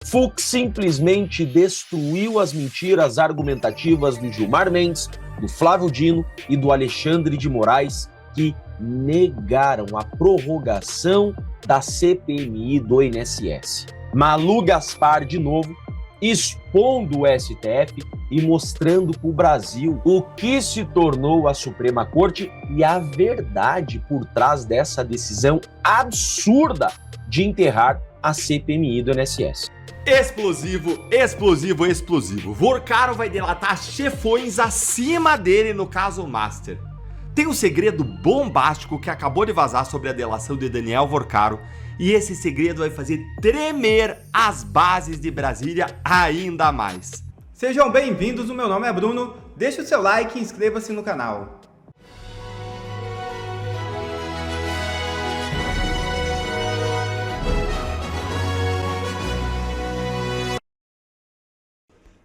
Fux simplesmente destruiu as mentiras argumentativas do Gilmar Mendes, do Flávio Dino e do Alexandre de Moraes, que negaram a prorrogação da CPMI do INSS. Malu Gaspar, de novo, expondo o STF e mostrando para o Brasil o que se tornou a Suprema Corte e a verdade por trás dessa decisão absurda de enterrar a CPMI do INSS. Explosivo, explosivo, explosivo. Vorcaro vai delatar chefões acima dele no caso Master. Tem um segredo bombástico que acabou de vazar sobre a delação de Daniel Vorcaro, e esse segredo vai fazer tremer as bases de Brasília ainda mais. Sejam bem-vindos, o meu nome é Bruno, deixe o seu like e inscreva-se no canal.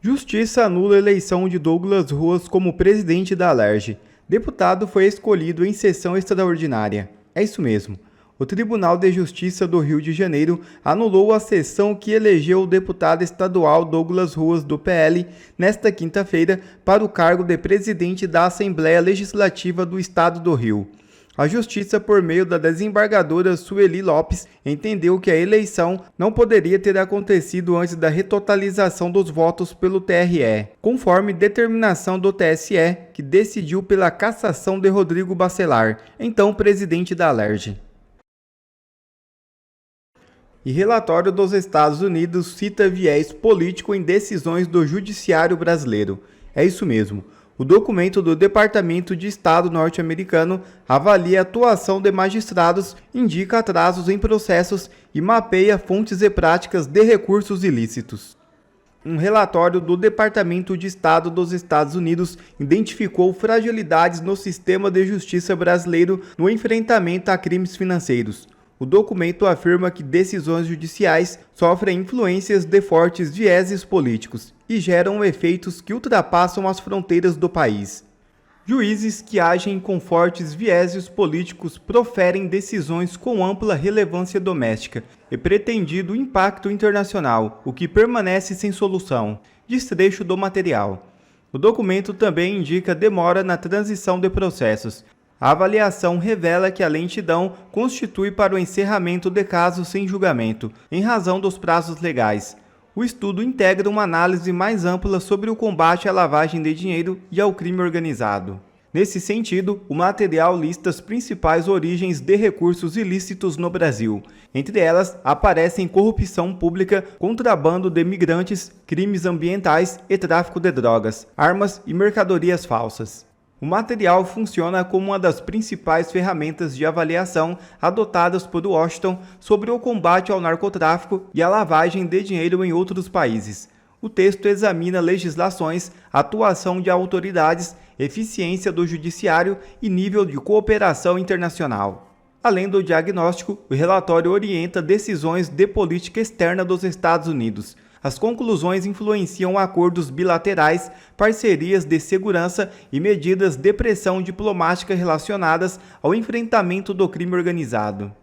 Justiça anula a eleição de Douglas Ruas como presidente da Alerj. Deputado foi escolhido em sessão extraordinária. É isso mesmo. O Tribunal de Justiça do Rio de Janeiro anulou a sessão que elegeu o deputado estadual Douglas Ruas, do PL, nesta quinta-feira, para o cargo de presidente da Assembleia Legislativa do Estado do Rio. A Justiça, por meio da desembargadora Sueli Lopes, entendeu que a eleição não poderia ter acontecido antes da retotalização dos votos pelo TRE, conforme determinação do TSE, que decidiu pela cassação de Rodrigo Bacelar, então presidente da Alerj. E relatório dos Estados Unidos cita viés político em decisões do Judiciário brasileiro. É isso mesmo. O documento do Departamento de Estado norte-americano avalia a atuação de magistrados, indica atrasos em processos e mapeia fontes e práticas de recursos ilícitos. Um relatório do Departamento de Estado dos Estados Unidos identificou fragilidades no sistema de justiça brasileiro no enfrentamento a crimes financeiros. O documento afirma que decisões judiciais sofrem influências de fortes vieses políticos e geram efeitos que ultrapassam as fronteiras do país. Juízes que agem com fortes vieses políticos proferem decisões com ampla relevância doméstica e pretendido impacto internacional, o que permanece sem solução. Desfecho do material. O documento também indica demora na transição de processos. A avaliação revela que a lentidão constitui para o encerramento de casos sem julgamento, em razão dos prazos legais. O estudo integra uma análise mais ampla sobre o combate à lavagem de dinheiro e ao crime organizado. Nesse sentido, o material lista as principais origens de recursos ilícitos no Brasil. Entre elas, aparecem corrupção pública, contrabando de migrantes, crimes ambientais e tráfico de drogas, armas e mercadorias falsas. O material funciona como uma das principais ferramentas de avaliação adotadas por Washington sobre o combate ao narcotráfico e à lavagem de dinheiro em outros países. O texto examina legislações, atuação de autoridades, eficiência do judiciário e nível de cooperação internacional. Além do diagnóstico, o relatório orienta decisões de política externa dos Estados Unidos. As conclusões influenciam acordos bilaterais, parcerias de segurança e medidas de pressão diplomática relacionadas ao enfrentamento do crime organizado.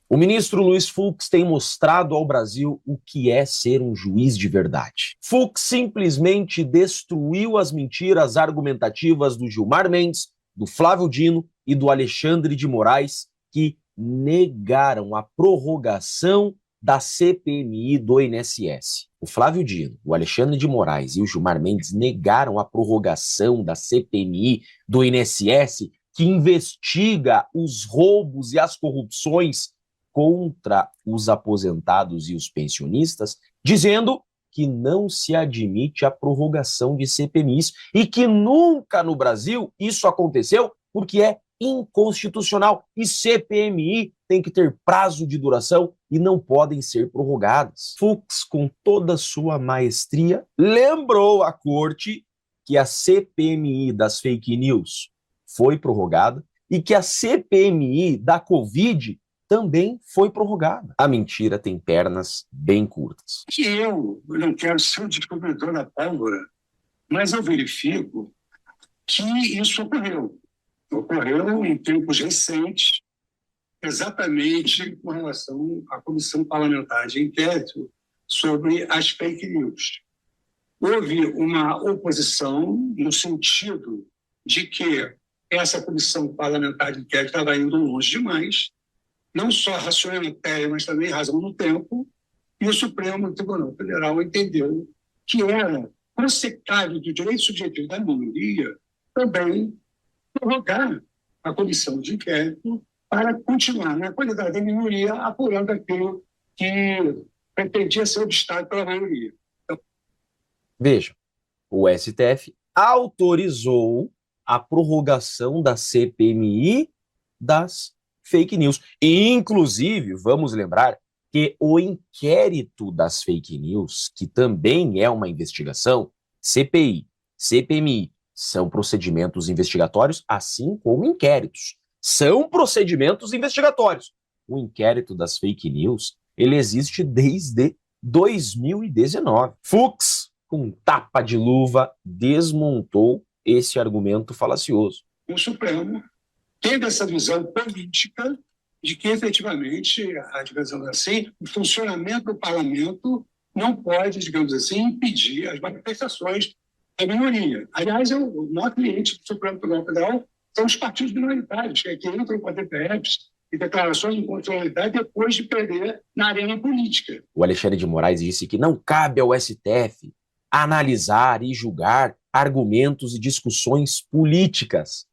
O ministro Luiz Fux tem mostrado ao Brasil o que é ser um juiz de verdade. Fux simplesmente destruiu as mentiras argumentativas do Gilmar Mendes, do Flávio Dino e do Alexandre de Moraes, que negaram a prorrogação da CPMI do INSS. O Flávio Dino, o Alexandre de Moraes e o Gilmar Mendes negaram a prorrogação da CPMI do INSS, que investiga os roubos e as corrupções contra os aposentados e os pensionistas, dizendo que não se admite a prorrogação de CPMIs e que nunca no Brasil isso aconteceu porque é inconstitucional e CPMI tem que ter prazo de duração e não podem ser prorrogadas. Fux, com toda a sua maestria, lembrou à corte que a CPMI das fake news foi prorrogada e que a CPMI da Covid também foi prorrogada. A mentira tem pernas bem curtas. Eu não quero ser o descobridor da pólvora, mas eu verifico que isso ocorreu. Ocorreu em tempos recentes exatamente com relação à Comissão Parlamentar de Inquérito sobre as fake news. Houve uma oposição no sentido de que essa Comissão Parlamentar de Inquérito estava indo longe demais, não só racional em matéria, mas também razão no tempo, e o Supremo Tribunal Federal entendeu que era consecrável do direito subjetivo da minoria também prorrogar a comissão de inquérito para continuar, na qualidade da minoria, apurando aquilo que pretendia ser obstado pela maioria. Veja, o STF autorizou a prorrogação da CPMI das fake news. E, inclusive, vamos lembrar que o inquérito das fake news, que também é uma investigação, CPI, CPMI, são procedimentos investigatórios, assim como inquéritos. São procedimentos investigatórios. O inquérito das fake news, ele existe desde 2019. Fux, com tapa de luva, desmontou esse argumento falacioso. O Supremo teve essa visão política de que, efetivamente, digamos assim, o funcionamento do parlamento não pode, digamos assim, impedir as manifestações da minoria. Aliás, o maior cliente do Supremo Tribunal Federal são os partidos minoritários, que entram com DPFs e declarações de inconstitucionalidade depois de perder na arena política. O Alexandre de Moraes disse que não cabe ao STF analisar e julgar argumentos e discussões políticas.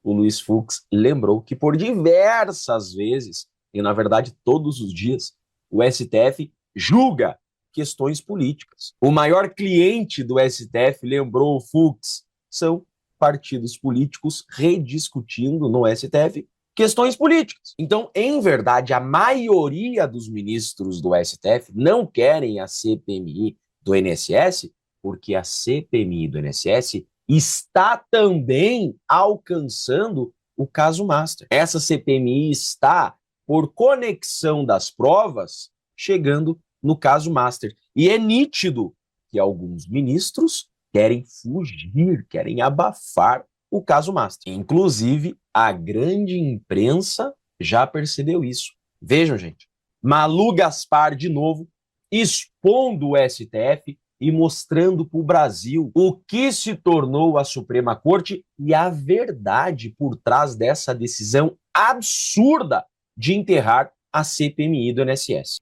O Luiz Fux lembrou que por diversas vezes, e na verdade todos os dias, o STF julga questões políticas. O maior cliente do STF, lembrou o Fux, são partidos políticos rediscutindo no STF questões políticas. Então, em verdade, a maioria dos ministros do STF não querem a CPMI do INSS, porque a CPMI do INSS está também alcançando o caso Master. Essa CPMI está, por conexão das provas, chegando no caso Master. E é nítido que alguns ministros querem fugir, querem abafar o caso Master. Inclusive, a grande imprensa já percebeu isso. Vejam, gente, Malu Gaspar, de novo, expondo o STF e mostrando para o Brasil o que se tornou a Suprema Corte e a verdade por trás dessa decisão absurda de enterrar a CPMI do INSS.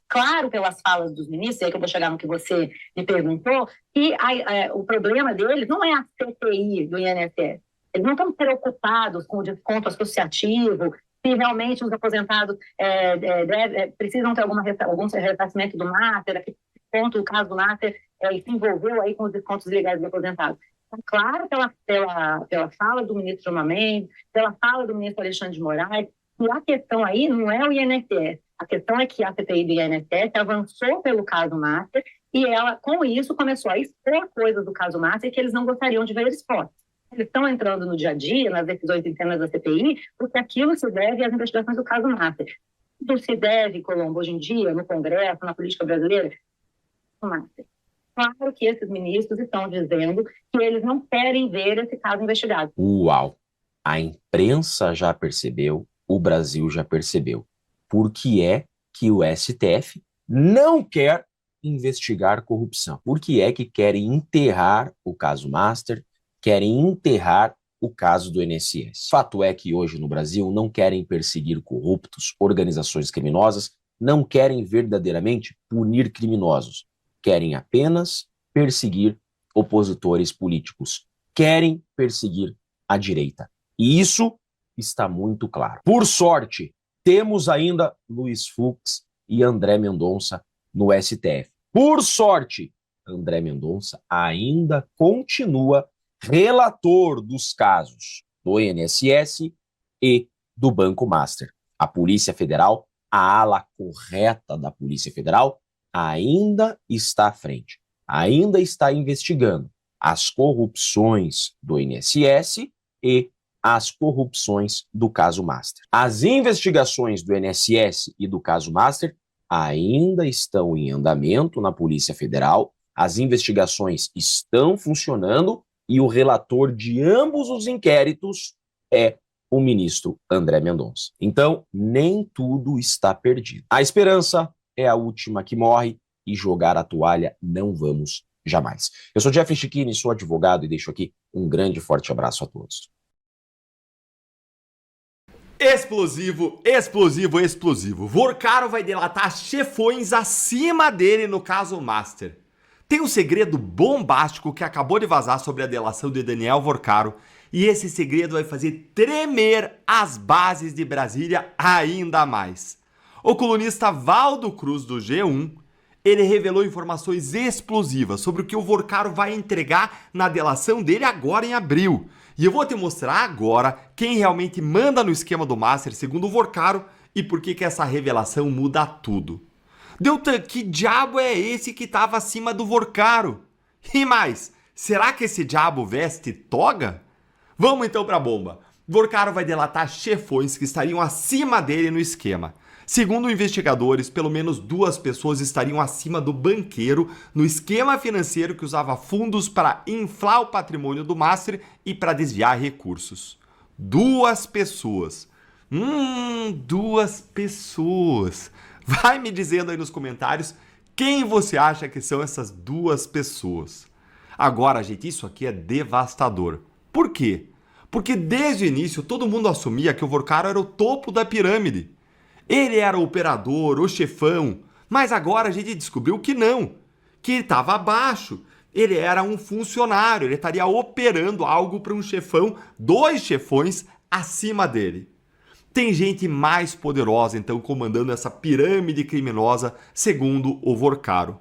Claro, pelas falas dos ministros, aí que eu vou chegar no que você me perguntou, que o problema deles não é a CPI do INSS. Eles não estão preocupados com o desconto associativo, se realmente os aposentados precisam ter algum ressarcimento do Master, que ponto o caso do Master se envolveu aí com os descontos legais dos aposentados. Então, claro, pela fala do ministro Gilmar Mendes, pela fala do ministro Alexandre de Moraes, e a questão aí não é o INSS. A questão é que a CPI do INSS avançou pelo caso Master e ela, com isso, começou a expor coisas do caso Master que eles não gostariam de ver expostas. Eles estão entrando no dia a dia, nas decisões internas da CPI, porque aquilo se deve às investigações do caso Master. Isso se deve, Colombo, hoje em dia, no Congresso, na política brasileira, ao Master. Claro que esses ministros estão dizendo que eles não querem ver esse caso investigado. Uau! A imprensa já percebeu, o Brasil já percebeu. Por que é que o STF não quer investigar corrupção? Por que é que querem enterrar o caso Master, querem enterrar o caso do INSS? Fato é que hoje no Brasil não querem perseguir corruptos, organizações criminosas, não querem verdadeiramente punir criminosos. Querem apenas perseguir opositores políticos. Querem perseguir a direita. E isso está muito claro. Por sorte, temos ainda Luiz Fux e André Mendonça no STF. Por sorte, André Mendonça ainda continua relator dos casos do INSS e do Banco Master. A Polícia Federal, a ala correta da Polícia Federal, ainda está à frente, ainda está investigando as corrupções do INSS e as corrupções do caso Master. As investigações do INSS e do caso Master ainda estão em andamento na Polícia Federal, as investigações estão funcionando e o relator de ambos os inquéritos é o ministro André Mendonça. Então, nem tudo está perdido. A esperança é a última que morre e jogar a toalha não vamos jamais. Eu sou Jeff Chiquini, sou advogado e deixo aqui um grande e forte abraço a todos. Explosivo, explosivo, explosivo. Vorcaro vai delatar chefões acima dele no caso Master. Tem um segredo bombástico que acabou de vazar sobre a delação de Daniel Vorcaro e esse segredo vai fazer tremer as bases de Brasília ainda mais. O colunista Valdo Cruz do G1, ele revelou informações explosivas sobre o que o Vorcaro vai entregar na delação dele agora em abril. E eu vou te mostrar agora quem realmente manda no esquema do Master segundo o Vorcaro e por que essa revelação muda tudo. Deltan, que diabo é esse que estava acima do Vorcaro? E mais, será que esse diabo veste toga? Vamos então para a bomba. Vorcaro vai delatar chefões que estariam acima dele no esquema. Segundo investigadores, pelo menos 2 pessoas estariam acima do banqueiro no esquema financeiro que usava fundos para inflar o patrimônio do Master e para desviar recursos. 2 pessoas. 2 pessoas. Vai me dizendo aí nos comentários quem você acha que são essas 2 pessoas. Agora, gente, isso aqui é devastador. Por quê? Porque desde o início todo mundo assumia que o Vorcaro era o topo da pirâmide. Ele era o operador, o chefão, mas agora a gente descobriu que não, que ele estava abaixo. Ele era um funcionário, ele estaria operando algo para um chefão, 2 chefões acima dele. Tem gente mais poderosa, então, comandando essa pirâmide criminosa, segundo o Vorcaro.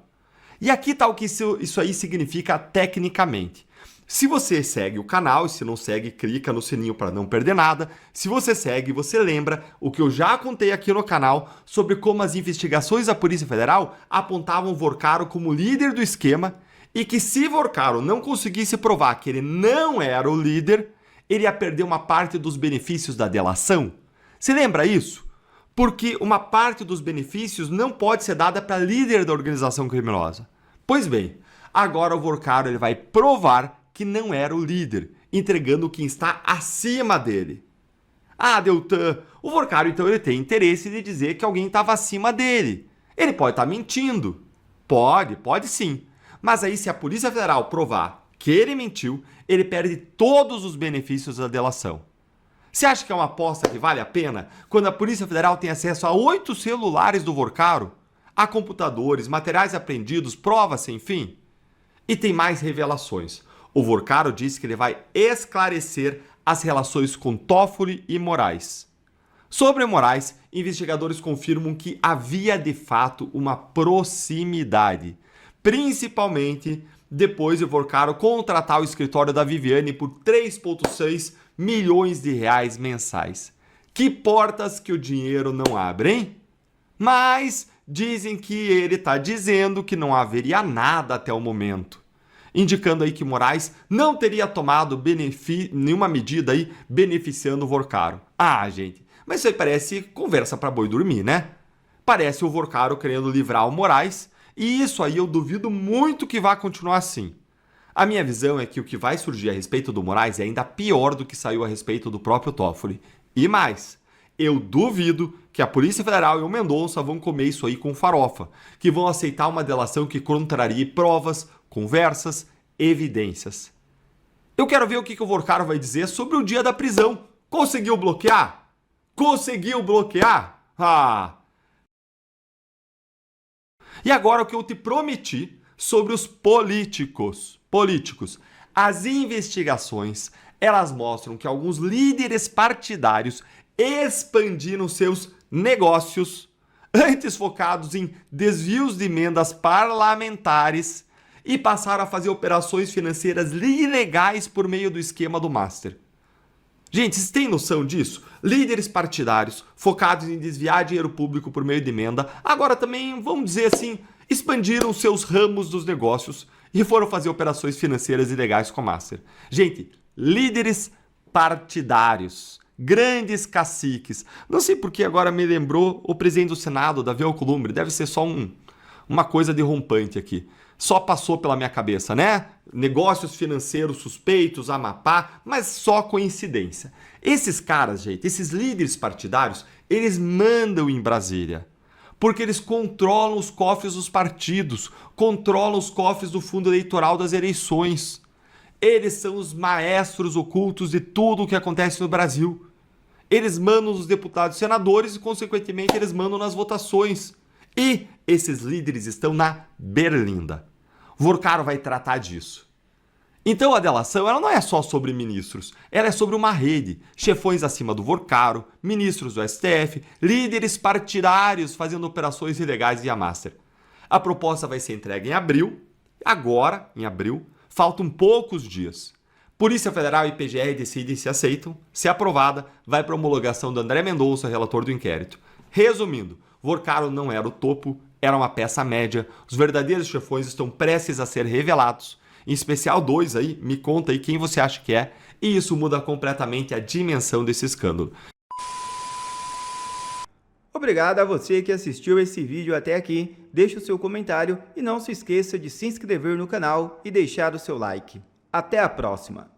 E aqui está o que isso aí significa tecnicamente. Se você segue o canal, e se não segue, clica no sininho para não perder nada. Se você segue, você lembra o que eu já contei aqui no canal sobre como as investigações da Polícia Federal apontavam Vorcaro como líder do esquema e que se Vorcaro não conseguisse provar que ele não era o líder, ele ia perder uma parte dos benefícios da delação. Você lembra isso? Porque uma parte dos benefícios não pode ser dada para líder da organização criminosa. Pois bem, agora o Vorcaro ele vai provar que não era o líder, entregando quem está acima dele. Ah, Deltan, o Vorcaro então ele tem interesse de dizer que alguém estava acima dele. Ele pode estar mentindo. Pode sim. Mas aí se a Polícia Federal provar que ele mentiu, ele perde todos os benefícios da delação. Você acha que é uma aposta que vale a pena quando a Polícia Federal tem acesso a 8 celulares do Vorcaro, a computadores, materiais apreendidos, provas sem fim? E tem mais revelações. O Vorcaro disse que ele vai esclarecer as relações com Toffoli e Moraes. Sobre Moraes, investigadores confirmam que havia de fato uma proximidade, principalmente depois de Vorcaro contratar o escritório da Viviane por 3,6 milhões de reais mensais. Que portas que o dinheiro não abre, hein? Mas dizem que ele está dizendo que não haveria nada até o momento, indicando aí que Moraes não teria tomado nenhuma medida aí beneficiando o Vorcaro. Ah, gente, mas isso aí parece conversa para boi dormir, né? Parece o Vorcaro querendo livrar o Moraes, e isso aí eu duvido muito que vá continuar assim. A minha visão é que o que vai surgir a respeito do Moraes é ainda pior do que saiu a respeito do próprio Toffoli. E mais, eu duvido que a Polícia Federal e o Mendonça vão comer isso aí com farofa, que vão aceitar uma delação que contrarie provas, conversas, evidências. Eu quero ver o que o Vorcaro vai dizer sobre o dia da prisão. Conseguiu bloquear? Conseguiu bloquear? Ah! E agora o que eu te prometi sobre os políticos. As investigações, elas mostram que alguns líderes partidários expandiram seus negócios, antes focados em desvios de emendas parlamentares, e passaram a fazer operações financeiras ilegais por meio do esquema do Master. Gente, vocês têm noção disso? Líderes partidários focados em desviar dinheiro público por meio de emenda, agora também, vamos dizer assim, expandiram seus ramos dos negócios e foram fazer operações financeiras ilegais com o Master. Gente, líderes partidários, grandes caciques. Não sei por que agora me lembrou o presidente do Senado, Davi Alcolumbre, deve ser só uma coisa derrompante aqui. Só passou pela minha cabeça, né? Negócios financeiros suspeitos, Amapá, mas só coincidência. Esses caras, gente, esses líderes partidários, eles mandam em Brasília. Porque eles controlam os cofres dos partidos, controlam os cofres do fundo eleitoral das eleições. Eles são os maestros ocultos de tudo o que acontece no Brasil. Eles mandam nos deputados e senadores e, consequentemente, eles mandam nas votações. E esses líderes estão na berlinda. Vorcaro vai tratar disso. Então a delação ela não é só sobre ministros, ela é sobre uma rede, chefões acima do Vorcaro, ministros do STF, líderes partidários fazendo operações ilegais via Master. A proposta vai ser entregue em abril, agora, em abril, faltam poucos dias. Polícia Federal e PGR decidem se aceitam, se aprovada, vai para a homologação do André Mendonça, relator do inquérito. Resumindo, Vorcaro não era o topo, era uma peça média, os verdadeiros chefões estão prestes a ser revelados. Em especial 2 aí, me conta aí quem você acha que é, e isso muda completamente a dimensão desse escândalo. Obrigado a você que assistiu esse vídeo até aqui, deixe o seu comentário e não se esqueça de se inscrever no canal e deixar o seu like. Até a próxima!